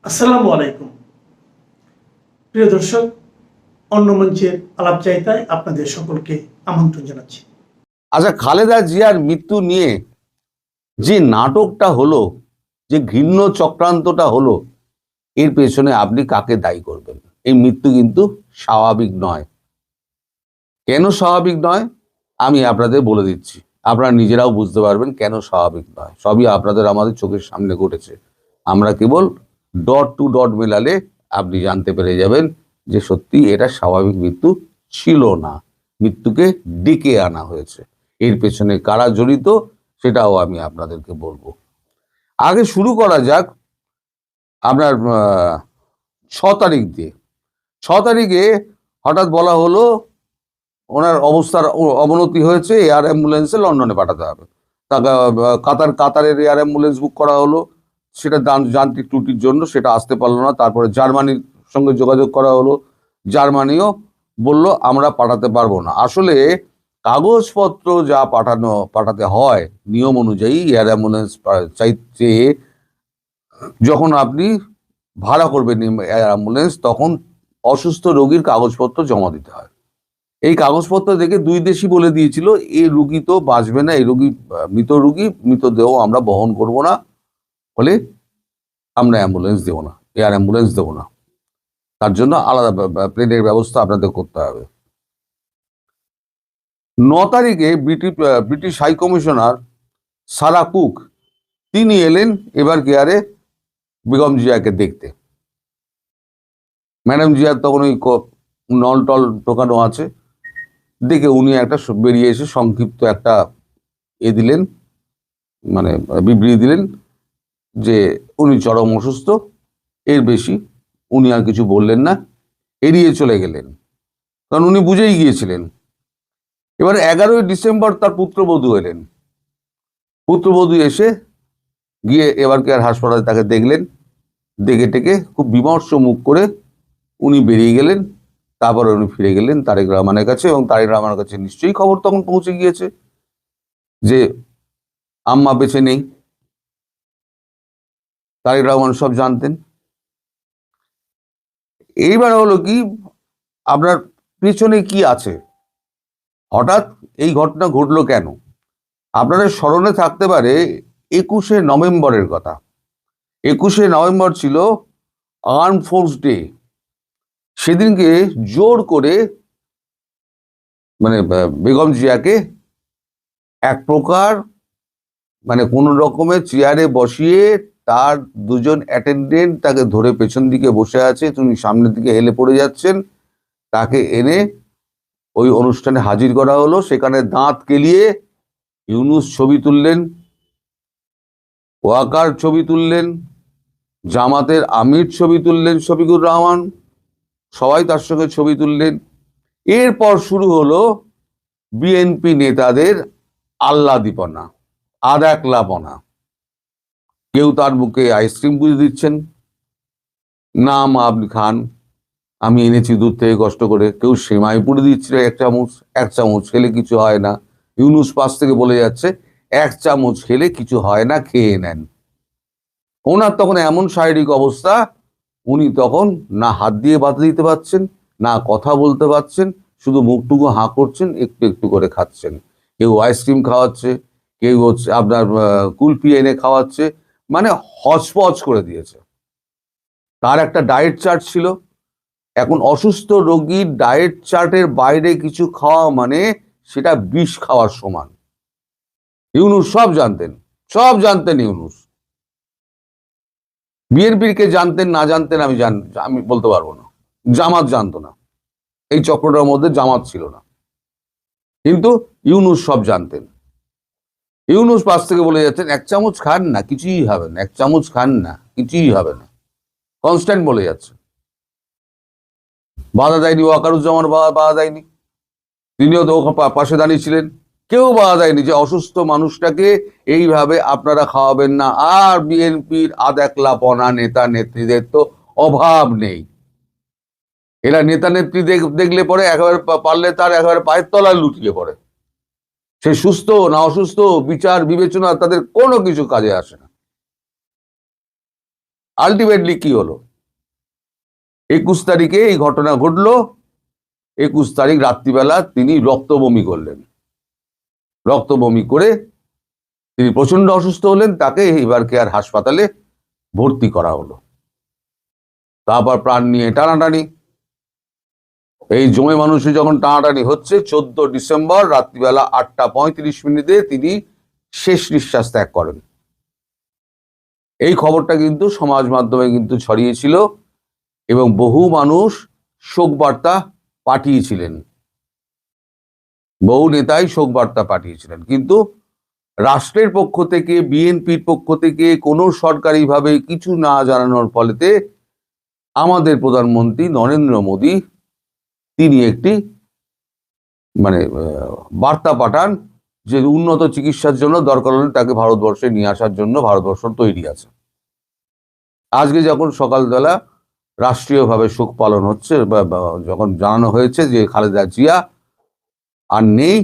আসসালামু আলাইকুম প্রিয় দর্শক, অন্য মঞ্চের আলাপচারিতায় আপনাদের সকলকে আমন্ত্রণ জানাচ্ছি। আচ্ছা, খালেদা জিয়ার মৃত্যু নিয়ে যে নাটকটা হলো, যে ঘৃণ্য চক্রান্তটা হলো, এর পেছনে আপনি কাকে দায়ী করবেন? এই মৃত্যু কিন্তু স্বাভাবিক নয়। কেন স্বাভাবিক নয় আমি আপনাদের বলে দিচ্ছি, আপনারা নিজেরাও বুঝতে পারবেন কেন স্বাভাবিক নয়। সবই আপনাদের আমাদের চোখের সামনে ঘটেছে, আমরা কেবল ডট টু ডট মেলালে আপনি জানতে পেরে যাবেন যে সত্যি এটা স্বাভাবিক মৃত্যু ছিল না, মৃত্যুকে ডেকে আনা হয়েছে। এর পেছনে কারা জড়িত সেটাও আমি আপনাদেরকে বলবো। আগে শুরু করা যাক আপনার 6 তারিখ দিয়ে। 6 তারিখে হঠাৎ বলা হলো ওনার অবস্থার অবনতি হয়েছে, এয়ার অ্যাম্বুলেন্সে লন্ডনে পাঠাতে হবে। কাতারের এয়ার অ্যাম্বুলেন্স বুক করা হলো, সেটা যান্ত্রিক ত্রুটির জন্য সেটা আসতে পারলো না। তারপরে জার্মানির সঙ্গে যোগাযোগ করা হলো, জার্মানিও বলল আমরা পাঠাতে পারবো না। আসলে কাগজপত্র যা পাঠাতে হয় নিয়ম অনুযায়ী, এয়ার অ্যাম্বুলেন্স চাইতে যখন আপনি ভাড়া করবেন এয়ার অ্যাম্বুলেন্স, তখন অসুস্থ রোগীর কাগজপত্র জমা দিতে হয়। এই কাগজপত্র দেখে দুই দেশই বলে দিয়েছিল এই রুগী তো বাঁচবে না, এই রুগী মৃত রুগী, মৃতদেহ আমরা বহন করব না, ফলে আমরা অ্যাম্বুলেন্স দেবো না, এয়ার অ্যাম্বুলেন্স দেবো না। তার জন্য আলাদা প্লেনের ব্যবস্থা আপনাদের করতে হবে। 9 তারিখে British high commissioner Sarah Cook তিনি এলেন এবার কেয়ারে বেগম জিয়াকে দেখতে। ম্যাডাম জিয়ার তখন ওই নল টল ঢোকানো আছে দেখে উনি একটা বেরিয়ে এসে সংক্ষিপ্ত একটা দিলেন, মানে বিবৃতি দিলেন যে উনি চরম অসুস্থ, এর বেশি উনি আর কিছু বললেন না, এড়িয়ে চলে গেলেন, কারণ উনি বুঝেই গিয়েছিলেন। এবার 11ই ডিসেম্বর তার পুত্রবধূ এলেন। পুত্রবধূ এসে গিয়ে এবার কেয়ার হাসপাতালে তাকে দেখলেন, দেখে টেকে খুব বিমর্ষ মুখ করে উনি বেরিয়ে গেলেন। তারপরে উনি ফিরে গেলেন তারেক রহমানের কাছে, এবং তারেক রহমানের কাছে নিশ্চয়ই খবর তখন পৌঁছে গিয়েছে যে আম্মা বেঁচে নেই। তারেক রহমান সব জানতেন। এইবার হলো কি, আপনার পেছনে কি আছে, হঠাৎ এই ঘটনা ঘটলো কেন? আপনাদের স্মরণে থাকতে পারে 21শে নভেম্বরের কথা। 21শে নভেম্বর ছিল আর্ম ফোর্স ডে। সেদিনকে জোর করে মানে বেগম জিয়াকে এক প্রকার মানে কোন রকমের চেয়ারে বসিয়ে, তার দুজন অ্যাটেন্ডেন্ট তাকে ধরে পেছন দিকে বসে আছে, তিনি সামনের দিকে হেলে পড়ে যাচ্ছেন, তাকে এনে ওই অনুষ্ঠানে হাজির করা হলো। সেখানে দাঁত কেলিয়ে ইউনূস ছবি তুললেন, ওয়াকার ছবি তুললেন, জামাতের আমির ছবি তুললেন, শফিকুর রহমান, সবাই তার সঙ্গে ছবি তুললেন। এরপর শুরু হলো বিএনপি নেতাদের আহ্লাদীপনা, আদাকলাপনা। কেউ তার মুখে আইসক্রিম পুজো দিচ্ছেন, না মা আপনি খান, আমি এনেছি দূর থেকে কষ্ট করে। কেউ সেমাই পুড়ে দিচ্ছিল এক চামচ খেলে কিছু হয় না। ইউনূস পাশ থেকে বলে যাচ্ছে 1 চামচ খেলে কিছু হয় না, খেয়ে নেন। ওনার তখন এমন শারীরিক অবস্থা, উনি তখন না হাত দিয়ে বাধা দিতে পারছেন, না কথা বলতে পারছেন, শুধু মুখটুকু হাঁ করছেন, একটু একটু করে খাচ্ছেন। কেউ আইসক্রিম খাওয়াচ্ছে, কেউ হচ্ছে আপনার কুলফি এনে খাওয়াচ্ছে, মানে হচপচ করে দিয়েছে। তার একটা ডায়েট চার্ট ছিল। এখন অসুস্থ রোগীর ডায়েট চার্টের বাইরে কিছু খাওয়া মানে সেটা বিষ খাওয়ার সমান। ইউনূস সব জানতেন ইউনূস। বিএনপির কে জানতেন না জানতেন আমি বলতে পারবো না। জামাত জানতো না, এই চক্রটার মধ্যে জামাত ছিল না, কিন্তু ইউনূস সব জানতেন। ইউনূস পাশ থেকে বলে যাচ্ছেন 1 চামচ খান না, কিছুই হবে না, 1 চামচ খান না, কিছুই হবে না, কনস্ট্যান্ট বলে যাচ্ছে। বাধা দেয়নি ওয়াকারুজ্জামান, বাধা দেয়নি, তিনিও তো পাশে দাঁড়িয়েছিলেন। কেউ বাধা দেয়নি যে অসুস্থ মানুষটাকে এইভাবে আপনারা খাওয়াবেন না। আর বিএনপির আদাকলাপনা, নেতা নেত্রীদের তো অভাব নেই। এরা নেতা নেত্রী দেখলে পরে একেবারে পারলে তার একেবারে পায়ের তলায় লুটিয়ে পড়ে। সে সুস্থ না অসুস্থ বিচার বিবেচনা তাদের কোনো কিছু কাজে আসে না। আলটিমেটলি কি হলো, 21 তারিখে এই ঘটনা ঘটলো। 21 তারিখ রাত্রিবেলা তিনি রক্ত বমি করলেন। রক্ত বমি করে তিনি প্রচন্ড অসুস্থ হলেন। তাকে এবার কেয়ার হাসপাতালে ভর্তি করা হলো। তারপর প্রাণ নিয়ে টানাটানি। এই জমে মানুষে যখন টানাটানি হচ্ছে, 14 ডিসেম্বর রাত্রিবেলা 8:35 তিনি শেষ নিঃশ্বাস ত্যাগ করেন। এই খবরটা কিন্তু সমাজ মাধ্যমে কিন্তু ছড়িয়েছিল এবং বহু মানুষ শোক বার্তা পাঠিয়েছিলেন, বহু নেতাই শোক বার্তা পাঠিয়েছিলেন। কিন্তু রাষ্ট্রের পক্ষ থেকে, বিএনপির পক্ষ থেকে কোনো সরকারিভাবে কিছু না জানানোর ফলেতে আমাদের প্রধানমন্ত্রী নরেন্দ্র মোদী তিনি একটি বার্তা পাঠান যে উন্নত চিকিৎসার জন্য দরকার হলে তাকে ভারতবর্ষে নিয়ে আসার জন্য ভারতবর্ষ তৈরি আছে। আজকে যখন সকালবেলা রাষ্ট্রীয়ভাবে শোক পালন হচ্ছে, যখন জানানো হয়েছে যে খালেদা জিয়া আর নেই,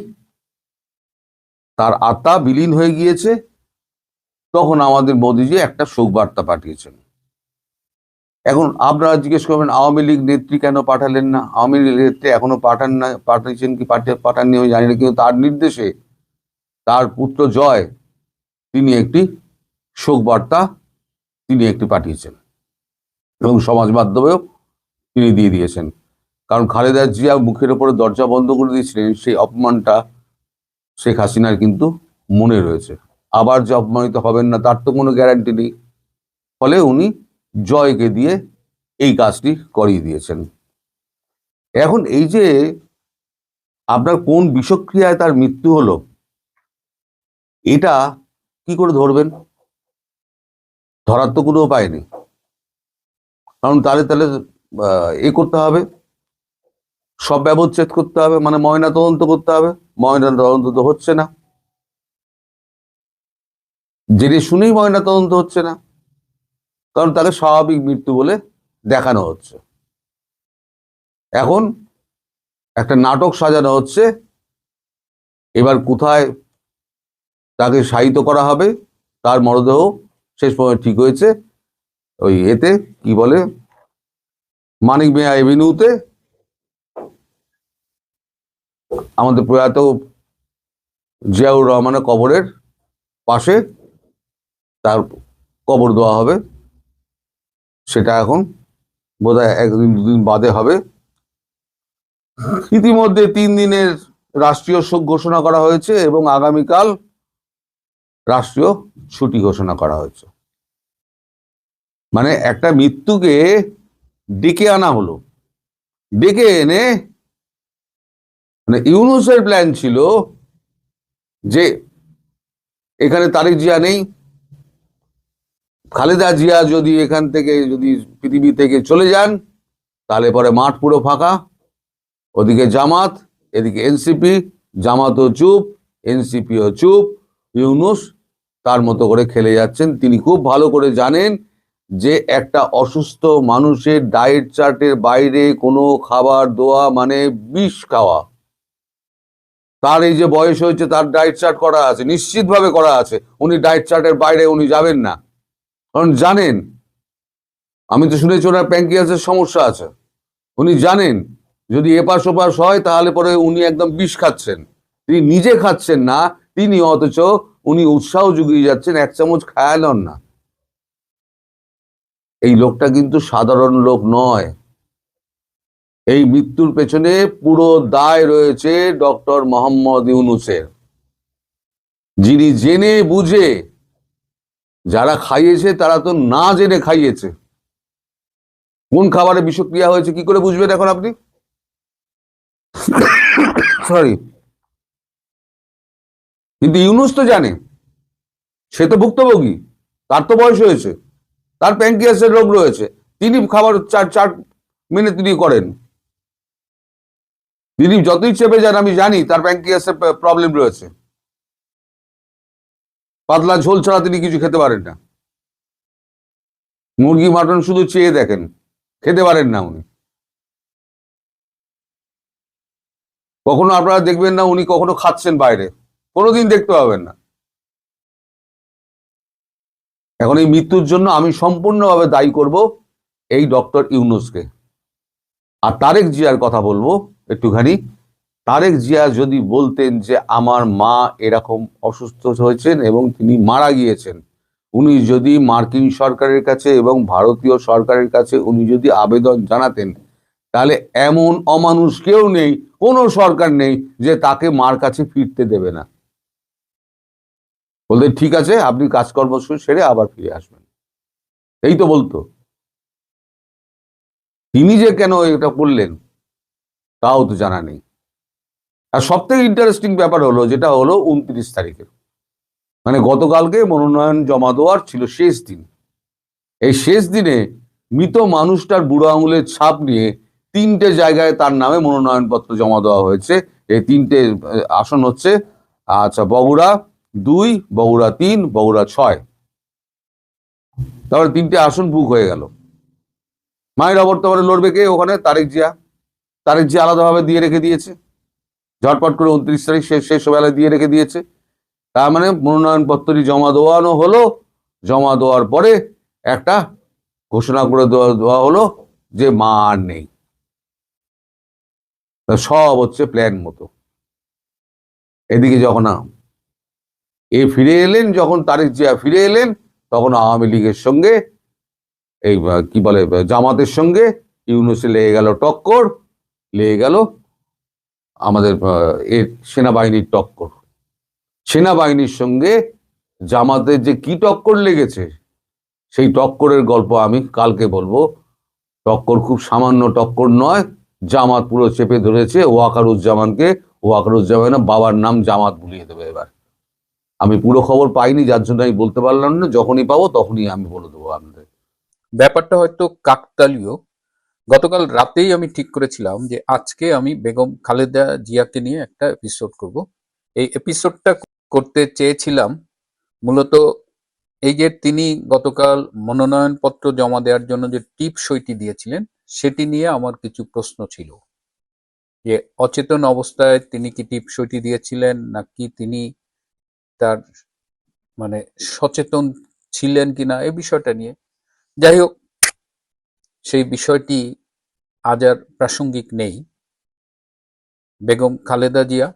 তার আত্মা বিলীন হয়ে গিয়েছে, তখন আমাদের মোদীজি একটা শোক বার্তা পাঠিয়েছেন। এখন আপনারা জিজ্ঞেস করবেন আওয়ামী লীগ নেত্রী কেন পাঠালেন না? আওয়ামী লীগ নেত্রী এখনো পাঠিয়েছেন কি পাঠাননি আমি জানি না, কিন্তু তার নির্দেশে তার পুত্র জয় তিনি একটি শোক বার্তা পাঠিয়েছেন এবং সমাজ মাধ্যমেও তিনি দিয়ে দিয়েছেন। কারণ খালেদা জিয়া মুখের ওপরে দরজা বন্ধ করে দিয়েছিলেন, সেই অপমানটা শেখ হাসিনার কিন্তু মনে রয়েছে। আবার যে অপমানিত হবেন না তার তো কোনো গ্যারান্টি নেই। ফলে উনি জয়কে দিয়ে এই কাজটি করিয়ে দিয়েছেন। এখন এই যে আপনার কোন বিষক্রিয়ায় তার মৃত্যু হলো, এটা কি করে ধরবেন? ধরার তো কোনো উপায় নেই। কারণ তাহলে করতে হবে, সব ব্যবচ্ছেদ করতে হবে, ময়না তদন্ত করতে হবে। ময়না তদন্ত তো হচ্ছে না, জেনে শুনেই ময়না তদন্ত হচ্ছে না, কারণ তাকে স্বাভাবিক মৃত্যু বলে দেখানো হচ্ছে। এখন একটা নাটক সাজানো হচ্ছে, এবার কোথায় তাকে শায়িত করা হবে। তার মরদেহ শেষ পর্যন্ত ঠিক হয়েছে ওই এতে কি বলে মানিক মিয়া এভিনিউতে, আমাদের প্রয়াত জিয়াউর রহমানের কবরের পাশে তার কবর দেওয়া হবে। সেটা এখন বোধহয় 1-2 দিন বাদে হবে। ইতিমধ্যে 3 দিনের রাষ্ট্রীয় শোক ঘোষণা করা হয়েছে এবং আগামীকাল রাষ্ট্রীয় ছুটি ঘোষণা করা হয়েছে। একটা মৃত্যুকে ডেকে আনা হলো, ডেকে এনে ইউনূসের প্ল্যান ছিল যে এখানে তারেক জিয়া নেই, খালেদা জিয়া যদি এখান থেকে যদি পৃথিবী থেকে চলে যান তাহলে পরে মাঠ পুরো ফাঁকা। ওদিকে জামাত, এদিকে এনসিপি, জামাতও চুপ, এনসিপিও চুপ, ইউনূস তার মতো করে খেলে যাচ্ছেন। তিনি খুব ভালো করে জানেন যে একটা অসুস্থ মানুষের ডায়েট চার্টের বাইরে কোনো খাবার দেওয়া বিষ খাওয়া। তার এই যে বয়স হয়েছে, তার ডায়েট চার্ট করা আছে, নিশ্চিতভাবে করা আছে। উনি ডায়েট চার্টের বাইরে উনি যাবেন না, কারণ জানেন, আমি তো শুনেছি ওনার প্যানক্রিয়াসের সমস্যা আছে। উনি জানেন যদি এপাশ ওপাশ হয় তাহলে পরে উনি একদম বিষ খাচ্ছেন। তিনি নিজে খাচ্ছেন না, তিনি অথচ উনি উৎসাহ জুগিয়ে যাচ্ছেন 1 চামচ খায়ালন না। এই লোকটা কিন্তু সাধারণ লোক নয়। এই মৃত্যুর পেছনে পুরো দায় রয়েছে ডক্টর মোহাম্মদ ইউনূসের, যিনি জেনে বুঝে, যারা খাইয়েছে তারা তো না জেনে খাইয়েছে। কোন খাবারে বিষক্রিয়া হয়েছে কি করে বুঝবেন এখন আপনি? সরি, কিন্তু ইউনূস তো জানে, সে তো ভুক্তভোগী, তার তো বয়স হয়েছে, তার প্যানক্রিয়াসের রোগ রয়েছে, তিনি খাবার চার্ট মেনে তিনি করেন। তিনি যতই চেপে যান আমি জানি তার প্যানক্রিয়াসের প্রবলেম রয়েছে। পাতলা ঝোল ছাড়া তিনি কিছু খেতে পারেন না। মুরগি মাটন শুধু চেয়ে দেখেন, খেতে পারেন না উনি। কখনো আপনারা দেখবেন না উনি কখনো খাচ্ছেন বাইরে, কোনোদিন দেখতে পাবেন না। এখন এই মৃত্যুর জন্য আমি সম্পূর্ণভাবে দায়ী করব এই ডক্টর ইউনূসকে। আর তারেক জিয়ার কথা বলবো একটুখানি। তারেক জিয়া যদি বলতেন যে আমার মা এরকম অসুস্থ হয়েছেন এবং তিনি মারা গিয়েছেন, উনি যদি মার্কিন সরকারের কাছে এবং ভারতীয় সরকারের কাছে উনি যদি আবেদন জানাতেন, তাহলে এমন অমানুষ কেউ নেই, কোনো সরকার নেই যে তাকে মার কাছে ফিরতে দেবে না। বলতে ঠিক আছে, আপনি কাজকর্ম সেরে আবার ফিরে আসবেন, এই তো বলতো। তিনি যে কেন এটা করলেন তাও তো জানা নেই। আর সব থেকে ইন্টারেস্টিং ব্যাপার হলো, যেটা হলো 29 তারিখে, মানে গতকালকে মনোনয়ন জমা দেওয়ার ছিল শেষ দিন। এই শেষ দিনে মৃত মানুষটার বুড়ো আঙুলের ছাপ নিয়ে 3টে জায়গায় তার নামে মনোনয়নপত্র জমা দেওয়া হয়েছে। এই 3টে আসন হচ্ছে আচ্ছা বগুড়া 2, বগুড়া 3, বগুড়া 6। তারপরে 3টে আসন বুক হয়ে গেল। মায়ের অবর্তমানে লড়বে কে ওখানে? তারেক জিয়া। তারেক জিয়া আলাদাভাবে দিয়ে রেখে দিয়েছে, ঝটপট করে 29 তারিখ শেষ বেলায় দিয়ে রেখে দিয়েছে। তার মানে মনোনয়নপত্রটি জমা দেওয়ানো হলো, জমা দেওয়ার পরে একটা ঘোষণা করে দেওয়া হলো যে মা আর নেই। সব হচ্ছে প্ল্যান মতো। এদিকে যখন ফিরে এলেন, যখন তারেক জিয়া ফিরে এলেন, তখন আওয়ামী লীগের সঙ্গে এই কি বলে জামাতের সঙ্গে ইউনূসে লেগে গেল টক্কর, লেগে গেল আমাদের সেনাবাহিনীর টক্কর। সেনাবাহিনীর সঙ্গে জামাতের যে কি টক্কর লেগেছে, সেই টক্করের গল্প আমি কালকে বলবো। টক্কর খুব সামান্য টক্কর নয়, জামাত পুরো চেপে ধরেছে ওয়াকারুজ্জামানকে। ওয়াকারুজ্জামানের বাবার নাম জামাত ভুলিয়ে দেবে এবার। আমি পুরো খবর পাইনি, যার জন্য আমি বলতে পারলাম না। যখনই পাবো তখনই আমি বলে দেবো আপনাদের। ব্যাপারটা হয়তো কাকতালীয়। গতকাল রাতেই আমি ঠিক করেছিলাম যে আজকে আমি বেগম খালেদা জিয়াকে নিয়ে একটা এপিসোড করব। এই এপিসোডটা করতে চেয়েছিলাম মূলত এই যে তিনি গতকাল মনোনয়নপত্র জমা দেওয়ার জন্য যে টিপ সইটি দিয়েছিলেন, সেটি নিয়ে আমার কিছু প্রশ্ন ছিল। যে অচেতন অবস্থায় তিনি কি টিপ সইটি দিয়েছিলেন, নাকি তিনি তার মানে সচেতন ছিলেন কিনা, এই বিষয়টা নিয়ে। যাই হোক, সেই বিষয়টি আজ আর প্রাসঙ্গিক নেই। বেগম খালেদা জিয়া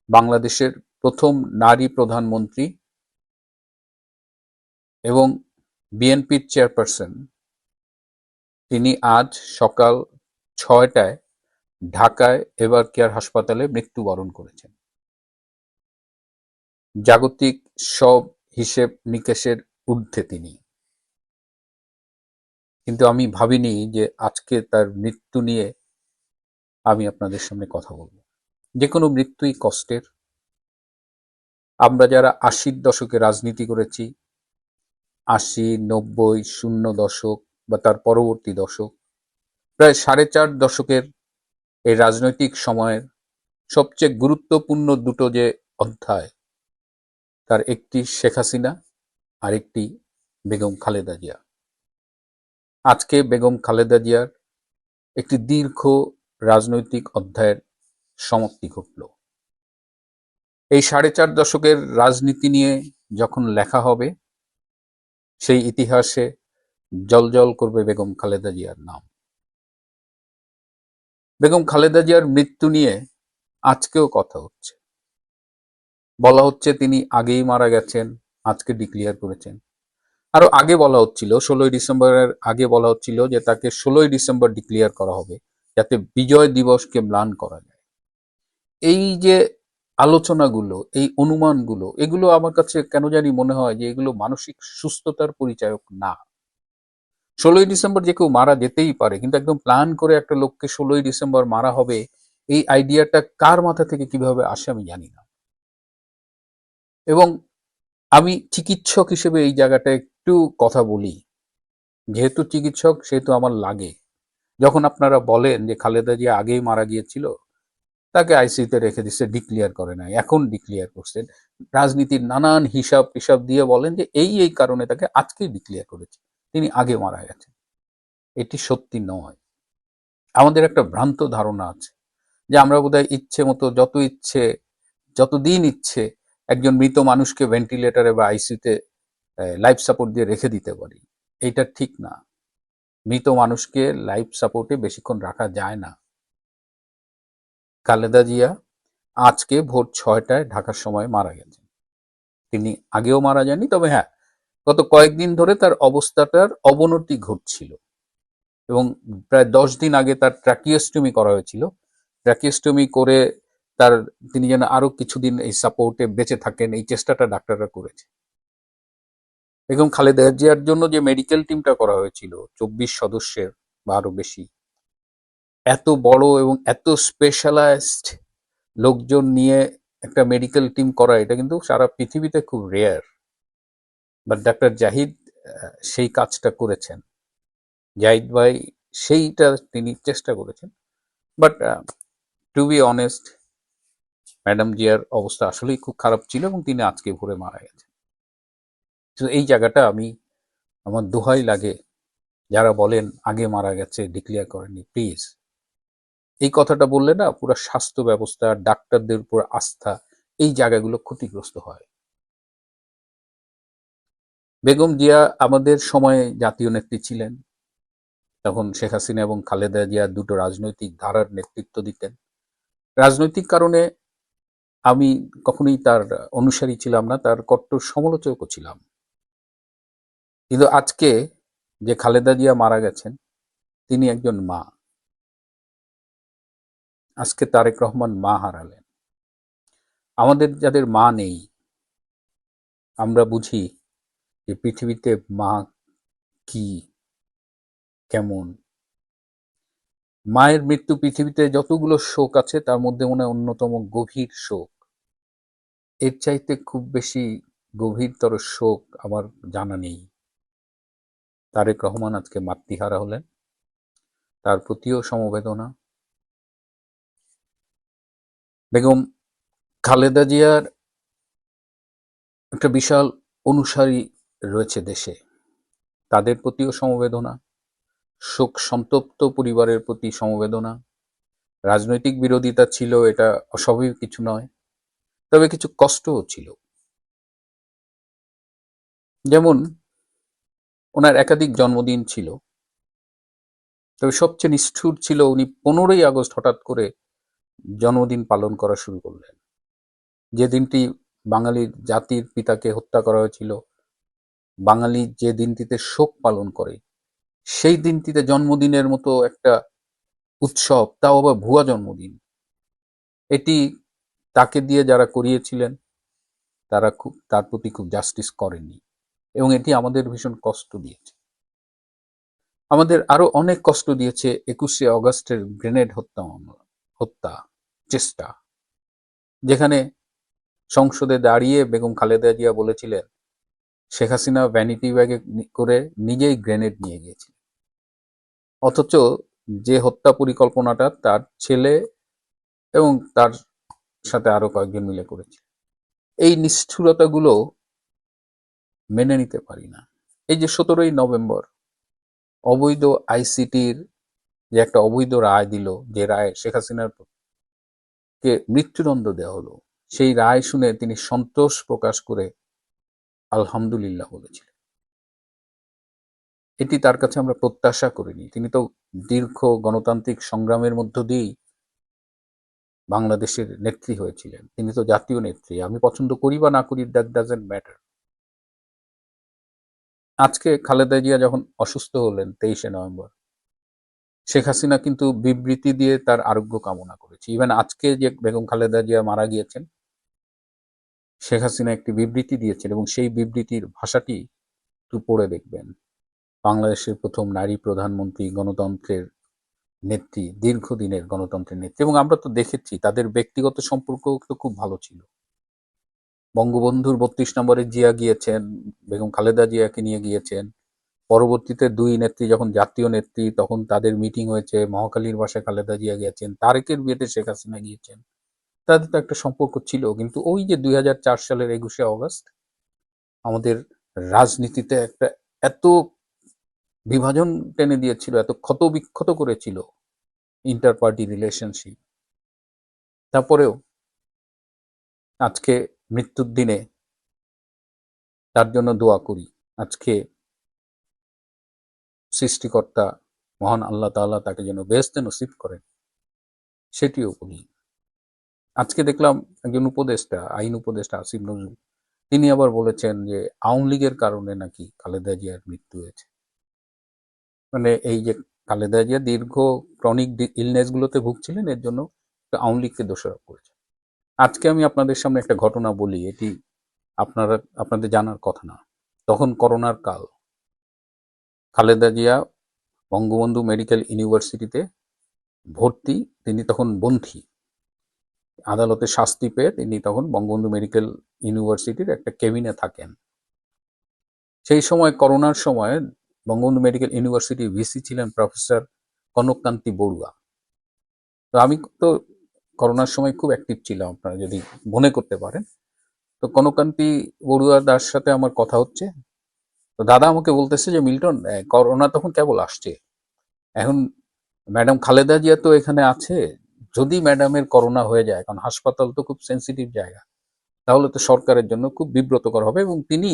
বাংলাদেশের প্রথম নারী প্রধানমন্ত্রী এবং বিএনপির চেয়ারপারসন। তিনি আজ সকাল 6টায় ঢাকায় এভার কেয়ার হাসপাতালে মৃত্যুবরণ করেছেন। জাগতিক সব হিসেব নিকেশের ঊর্ধ্বে তিনি। কিন্তু আমি ভাবিনি যে আজকে তার মৃত্যু নিয়ে আমি আপনাদের সামনে কথা বলবো। যে কোনো মৃত্যুই কষ্টের। আমরা যারা 80-র দশকে রাজনীতি করেছি, 80, 90, 00 দশক বা তার পরবর্তী দশক, প্রায় 4.5 দশকের এই রাজনৈতিক সময়ের সবচেয়ে গুরুত্বপূর্ণ দুটো যে অধ্যায়, তার একটি শেখ হাসিনা আর একটি বেগম খালেদা জিয়া। আজকে বেগম খালেদা জিয়ার একটি দীর্ঘ রাজনৈতিক অধ্যায়ের সমাপ্তি ঘটল। এই 4.5 দশকের রাজনীতি নিয়ে যখন লেখা হবে, সেই ইতিহাসে জ্বলজ্বল করবে বেগম খালেদা জিয়ার নাম। বেগম খালেদা জিয়ার মৃত্যু নিয়ে আজকেও কথা হচ্ছে। বলা হচ্ছে তিনি আগেই মারা গেছেন, আজকে ডিক্লেয়ার করেছেন। আরো আগে বলা হচ্ছিল, 16ই ডিসেম্বরের আগে বলা হচ্ছিল যে তাকে 16ই ডিসেম্বর ডিক্লেয়ার করা হবে, যাতে বিজয় দিবসকে ম্লান করা যায়। এই যে আলোচনাগুলো, এই অনুমানগুলো, এগুলো আমার কাছে কেন জানি মনে হয় যে এগুলো মানসিক সুস্থতার পরিচায়ক না। 16ই ডিসেম্বর যে কেউ মারা যেতেই পারে, কিন্তু একদম প্ল্যান করে একটা লোককে 16ই ডিসেম্বর মারা হবে, এই আইডিয়াটা কার মাথা থেকে কিভাবে আসে আমি জানি না। এবং আমি চিকিৎসক হিসেবে এই জায়গাটা একটু কথা বলি। যেহেতু চিকিৎসক, সেহেতু আমার লাগে যখন আপনারা বলেন যে খালেদা জিয়া আগেই মারা গিয়েছিল, তাকে আইসিইউতে রেখে দিচ্ছে, ডিক্লেয়ার করে নাই, এখন ডিক্লেয়ার করছেন। রাজনীতির নানান হিসাব টিসাব দিয়ে বলেন যে এই কারণে তাকে আজকেই ডিক্লেয়ার করেছে, তিনি আগে মারা গেছেন। এটি সত্যি নয়। আমাদের একটা ভ্রান্ত ধারণা আছে যে আমরা বোধহয় ইচ্ছে মতো যত ইচ্ছে, যতদিন ইচ্ছে একজন মৃত মানুষকে ভেন্টিলেটরে বা আইসিইউতে লাইফ সাপোর্ট দিয়ে রেখে দিতে পারি, এইটা ঠিক না। মৃত মানুষকে লাইফ সাপোর্টে বেশিক্ষণ রাখা যায় না। খালেদা জিয়া আজকে ভোর 6টায় ঢাকার সময় মারা গেছেন। তিনি আগেও মারা যাননি, তবে হ্যাঁ, গত কয়েকদিন ধরে তার অবস্থাটার অবনতি ঘটছিল এবং প্রায় 10 দিন আগে তার ট্র্যাকিওস্টমি করা হয়েছিল। ট্র্যাকিওস্টমি করে তার তিনি যেন আরো কিছুদিন এই সাপোর্টে বেঁচে থাকেন, এই চেষ্টাটা ডাক্তাররা করেছে। বেগম খালেদা জিয়ার জন্য যে মেডিকেল টিমটা করা হয়েছিল 24 সদস্যের বা আরো বেশি, এত বড় এবং এত স্পেশালাইজড লোকজন নিয়ে একটা মেডিকেল টিম করা, এটা কিন্তু সারা পৃথিবীতে খুব রেয়ার। বাট ডাক্তার জাহিদ সেই কাজটা করেছেন। জাহিদ ভাই সেইটা তিনি চেষ্টা করেছেন। But to be honest, madam জিয়ার অবস্থা আসলেই খুব খারাপ ছিল এবং তিনি আজকে ভোরে মারা গেছেন। তো এই জায়গাটা আমার দোহাই লাগে, যারা বলেন আগে মারা গেছে ডিক্লেয়ার করেনি, প্লিজ এই কথাটা বললে না পুরো স্বাস্থ্য ব্যবস্থা, ডাক্তারদের উপর আস্থা, এই জায়গাগুলো ক্ষতিগ্রস্ত হয়। বেগম জিয়া আমাদের সময়ে জাতীয় নেত্রী ছিলেন। তখন শেখ হাসিনা এবং খালেদা জিয়া দুটো রাজনৈতিক ধারার নেতৃত্ব দিতেন। রাজনৈতিক কারণে আমি কখনোই তার অনুসারী ছিলাম না, তার কট্টর সমালোচকও ছিলাম। কিন্তু আজকে যে খালেদা জিয়া মারা গেছেন, তিনি একজন মা। আজকে তারেক রহমান মা হারালেন। আমাদের যাদের মা নেই, আমরা বুঝি যে পৃথিবীতে মা কি, কেমন। মায়ের মৃত্যু পৃথিবীতে যতগুলো শোক আছে তার মধ্যে মনে হয় অন্যতম গভীর শোক। এর চাইতে খুব বেশি গভীরতর শোক আমার জানা নেই। তারেক রহমান আজকে মাতৃহারা হলেন, তার প্রতিও সমবেদনা। বেগম খালেদা জিয়ার একটা বিশাল অনুসারী রয়েছে দেশে, তাদের প্রতিও সমবেদনা। শোক সন্তপ্ত পরিবারের প্রতি সমবেদনা। রাজনৈতিক বিরোধিতা ছিল, এটা অস্বাভাবিক কিছু নয়, তবে কিছু কষ্টও ছিল। যেমন ওনার একাধিক জন্মদিন ছিল, তবে সবচেয়ে নিষ্ঠুর ছিল উনি 15ই আগস্ট হঠাৎ করে জন্মদিন পালন করা শুরু করলেন। যে দিনটি বাঙালির জাতির পিতাকে হত্যা করা হয়েছিল, বাঙালি যে দিনটিতে শোক পালন করে, সেই দিনটিতে জন্মদিনের মতো একটা উৎসব, তাও আবার ভুয়া জন্মদিন, এটি তাকে দিয়ে যারা করিয়েছিলেন তারা তার প্রতি খুব জাস্টিস করেননি এবং এটি আমাদের ভীষণ কষ্ট দিয়েছে। আমাদের আরো অনেক কষ্ট দিয়েছে 21শে আগস্টের গ্রেনেড হত্যা চেষ্টা, যেখানে সংসদে দাঁড়িয়ে বেগম খালেদা জিয়া বলেছিলেন শেখ হাসিনা ভ্যানিটি ব্যাগে করে নিজেই গ্রেনেড নিয়ে গিয়েছিলেন, অথচ যে হত্যা পরিকল্পনাটা তার ছেলে এবং তার সাথে আরো কয়েকজন মিলে করেছে। এই নিষ্ঠুরতাগুলো মেনে নিতে পারি না। এই যে 17ই নভেম্বর অবৈধ আইসিটির যে একটা অবৈধ রায় দিল, যে রায় শেখ হাসিনার কে মৃত্যুদণ্ড দেওয়া হলো, সেই রায় শুনে তিনি সন্তোষ প্রকাশ করে আলহামদুলিল্লাহ বলেছিলেন। এটি তার কাছে আমরা প্রত্যাশা করিনি। তিনি তো দীর্ঘ গণতান্ত্রিক সংগ্রামের মধ্য দিয়েই বাংলাদেশের নেত্রী হয়েছিলেন, তিনি তো জাতীয় নেত্রী। আমি পছন্দ করি বা না করি, দ্যাট ডাজন্ট ম্যাটার। আজকে খালেদা জিয়া যখন অসুস্থ হলেন 23শে নভেম্বর, শেখ হাসিনা কিন্তু বিবৃতি দিয়ে তার আরোগ্য কামনা করেছে। ইভেন আজকে যে বেগম খালেদা জিয়া মারা গিয়েছেন, শেখ হাসিনা একটি বিবৃতি দিয়েছেন এবং সেই বিবৃতির ভাষাটি একটু পড়ে দেখবেন। বাংলাদেশের প্রথম নারী প্রধানমন্ত্রী, গণতন্ত্রের নেত্রী, দীর্ঘদিনের গণতন্ত্রের নেত্রী, এবং আমরা তো দেখেছি তাদের ব্যক্তিগত সম্পর্ক তো খুব ভালো ছিল। বঙ্গবন্ধুর 32 নম্বরে জিয়া গিয়েছেন, বেগম খালেদা জিয়াকে নিয়ে গিয়েছেন। পরবর্তীতে দুই নেত্রী যখন জাতীয় নেত্রী, তখন তাদের মিটিং হয়েছে, মহাখালীর বাসায় খালেদা জিয়া গিয়েছেন, তারেকের বিয়েতে শেখ হাসিনা গিয়েছেন। তাদের তো একটা সম্পর্ক ছিল। কিন্তু ওই যে 2004 সালের 21শে আগস্ট আমাদের রাজনীতিতে একটা এত বিভাজন টেনে দিয়েছিল, এত ক্ষত বিক্ষত করেছিল ইন্টার পার্টি রিলেশনশিপ। তারপরেও আজকে মৃত্যুর দিনে তার জন্য দোয়া করি। আজকে সৃষ্টিকর্তা মহান আল্লাহ তাআলা তাকে যেন বেহেশতে নসিব করেন, সেটিও বলি। আজকে দেখলাম একজন উপদেষ্টা, আইন উপদেষ্টা আসিফ নজরুল, তিনি আবার বলেছেন যে আওয়ামী লীগের কারণে নাকি খালেদা জিয়ার মৃত্যু হয়েছে। মানে এই যে খালেদা জিয়া দীর্ঘ ক্রনিক ইলনেস গুলোতে ভুগছিলেন, এর জন্য আওয়ামী লীগকে দোষারোপ করেছে। আজকে আমি আপনাদের সামনে একটা ঘটনা বলি, এটি আপনাদের জানার কথা না। তখন করোনার কাল, খালেদা জিয়া বঙ্গবন্ধু মেডিকেল ইউনিভার্সিটিতে ভর্তি, তিনি তখন বন্দী, আদালতে শাস্তি পেয়ে তিনি তখন বঙ্গবন্ধু মেডিকেল ইউনিভার্সিটির একটা কেবিনে থাকেন। সেই সময় করোনার সময় বঙ্গবন্ধু মেডিকেল ইউনিভার্সিটির ভিসি ছিলেন প্রফেসর কনককান্তি বড়ুয়া। তো আমি তো করোনার সময় খুব অ্যাক্টিভ ছিলাম, আপনারা যদি মনে করতে পারেন। তো কনককান্তি বড়ুয়া দার সাথে আমার কথা হচ্ছে, তো দাদা আমাকে বলতেছে যে মিল্টন, করোনা তখন কেবল আসছে, এখন ম্যাডাম খালেদা জিয়া তো এখানে আছে, যদি ম্যাডামের করোনা হয়ে যায়, কারণ হাসপাতাল তো খুব সেন্সিটিভ জায়গা, তাহলে তো সরকারের জন্য খুব বিব্রতকর হবে। এবং তিনি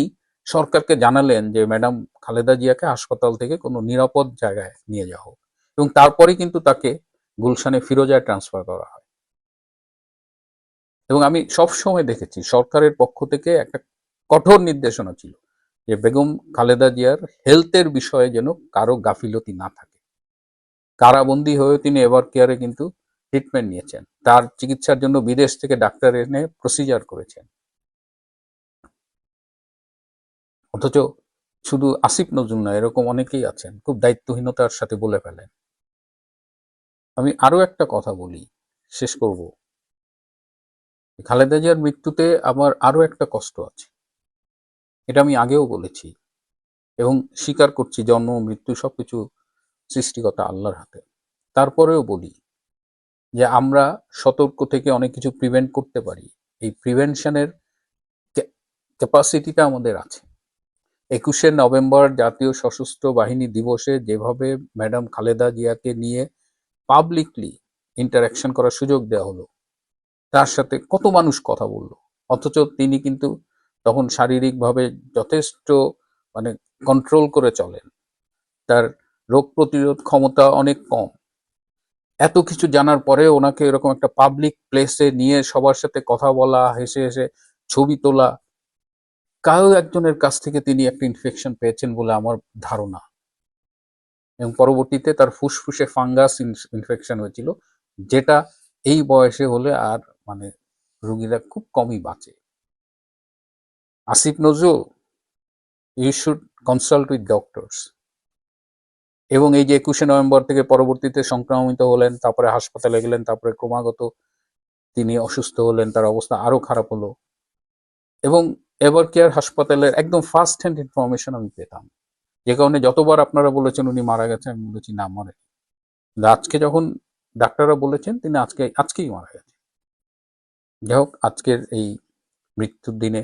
সরকারকে জানালেন যে ম্যাডাম খালেদা জিয়াকে হাসপাতাল থেকে কোনো নিরাপদ জায়গায় নিয়ে যাওয়া হোক, এবং তারপরে কিন্তু তাকে গুলশানে ফিরোজায় ট্রান্সফার করা হয়। এবং আমি সব সময় দেখেছি সরকারের পক্ষ থেকে একটা কঠোর নির্দেশনা ছিল যে বেগম খালেদা জিয়ার হেলথের বিষয়ে যেন কারো গাফিলতি না থাকে। কারাবন্দী হয়েও তিনি এভার কেয়ারে কিন্তু ট্রিটমেন্ট নিয়েছেন, তার চিকিৎসার জন্য বিদেশ থেকে ডাক্তার এনে প্রসিজার করেছেন। অথচ শুধু আসিফ নজরুল না, এরকম অনেকেই আছেন খুব দায়িত্বহীনতার সাথে বলে ফেলেন। আমি আরো একটা কথা বলি, শেষ করব। খালেদা জিয়ার মৃত্যুতে আমার আরো একটা কষ্ট আছে, এটা আমি আগেও বলেছি এবং স্বীকার করছি, জন্ম মৃত্যু সবকিছু সৃষ্টিকর্তা আল্লাহর হাতে। তারপরেও বলি যে আমরা সতর্ক থেকে অনেক কিছু প্রিভেন্ট করতে পারি, এই প্রিভেনশনের ক্যাপাসিটিটা আমাদের আছে। 21শে নভেম্বর জাতীয় সশস্ত্র বাহিনী দিবসে যেভাবে ম্যাডাম খালেদা জিয়াকে নিয়ে পাবলিকলি ইন্টারাকশন করার সুযোগ দেওয়া হলো, তার সাথে কত মানুষ কথা বলল, অথচ তিনি কিন্তু তখন শারীরিকভাবে যথেষ্ট মানে কন্ট্রোল করে চলেন, তার রোগ প্রতিরোধ ক্ষমতা অনেক কম। এত কিছু জানার পরে ওনাকে এরকম একটা পাবলিক প্লেসে নিয়ে সবার সাথে কথা বলা, হেসে হেসে ছবি তোলা, কারো একজনের কাছ থেকে তিনি একটা ইনফেকশন পেয়েছেন বলে আমার ধারণা, এবং পরবর্তীতে তার ফুসফুসে ফাঙ্গাস ইনফেকশন হয়েছিল, যেটা এই বয়সে হলে আর মানে রোগীরা খুব কমই বাঁচে। Asif Nazrul, you should consult with doctors. এবং এই যে 21শে নভেম্বর থেকে পরবর্তীতে সংক্রমিত হলেন, তারপরে হাসপাতালে গেলেন, তারপরে ক্রমাগত তিনি অসুস্থ হলেন, তার অবস্থা আরো খারাপ হলো। এবং এভার কেয়ার হাসপাতালের একদম ফার্স্ট হ্যান্ড ইনফরমেশন আমি পেতাম, যে কারণে যতবার আপনারা বলেছেন উনি মারা গেছেন, আমি বলেছি না, মরে। আজকে যখন ডাক্তাররা বলেছেন তিনি আজকেই মারা গেছে। যাই হোক, আজকের এই মৃত্যুর দিনে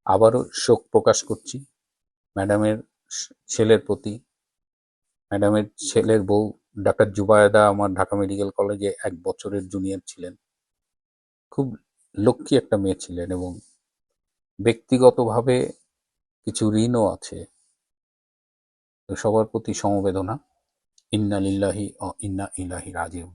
আবারও শোক প্রকাশ করছি ম্যাডামের ছেলের প্রতি। ম্যাডামের ছেলের বউ ডাক্তার জুবায়েদা আমার ঢাকা মেডিকেল কলেজে 1 বছরের জুনিয়র ছিলেন, খুব লক্ষ্মী একটা মেয়ে ছিলেন, এবং ব্যক্তিগতভাবে কিছু ঋণও আছে। তো সবার প্রতি সমবেদনা। ইন্না লিল্লাহি ও ইন্না ইলাইহি রাজিউন।